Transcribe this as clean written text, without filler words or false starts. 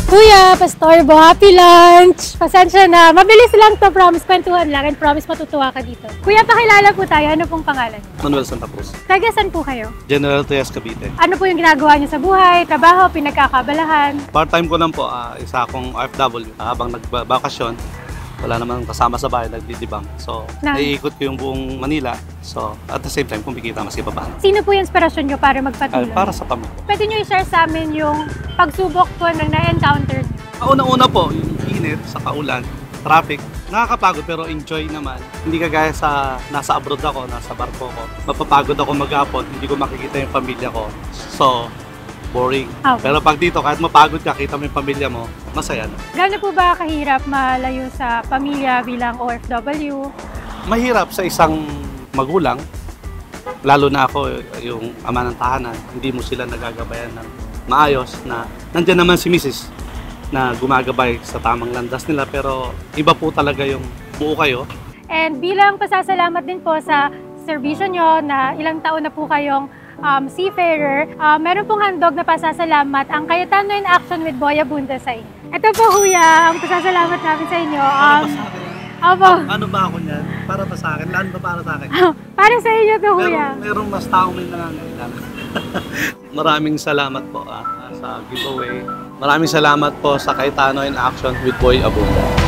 Kuya, pastorbo, happy lunch! Pasensya na. Mabilis lang to, promise. Kwentuhan lang and promise matutuwa ka dito. Kuya, pakilala po tayo. Ano pong pangalan niyo? Manuel Santa Cruz. Taga saan po kayo? General Trias, Cavite. Ano po yung ginagawa niyo sa buhay, trabaho, pinagkakabalahan? Part-time ko lang po, isa akong OFW. Habang nagbakasyon, wala namang kasama sa bahay, nagdidibang. So, naiikot ko yung buong Manila. So, at the same time, kumikita maski pa paano. Sino po yung inspirasyon nyo para magpatuloy? Para sa pamilya. Pwede nyo i-share sa amin yung pagsubok po ng na-encounter nyo? Una-una po, yung init, sa kaulan, traffic. Nakakapagod pero enjoy naman. Hindi kagaya sa nasa abroad ako, nasa barko ko. Mapapagod ako mag-apon, hindi ko makikita yung pamilya ko. So, boring. Okay. Pero pag dito, kahit mapagod ka, kita mo yung pamilya mo, masaya na. Gaano po ba kahirap malayo sa pamilya bilang OFW? Mahirap sa isang magulang, lalo na ako, yung ama ng tahanan, hindi mo sila nagagabayan ng maayos na nandiyan naman si Mrs. na gumagabay sa tamang landas nila, pero iba po talaga yung buo kayo. And bilang pasasalamat din po sa serbisyo nyo na ilang taon na po kayong seafarer, meron pong handog na pasasalamat ang Cayetano in Action with Boy Abunda sa inyo. Ito po, Kuya, ang pasasalamat namin sa inyo. Ano ba ako niyan? Para ba sa akin? Laan ba para sa akin? Para sa inyo to, Kuya. Merong mas taong may nangangailangan. Maraming salamat po sa giveaway. Maraming salamat po sa Cayetano in Action with Boy Abunda.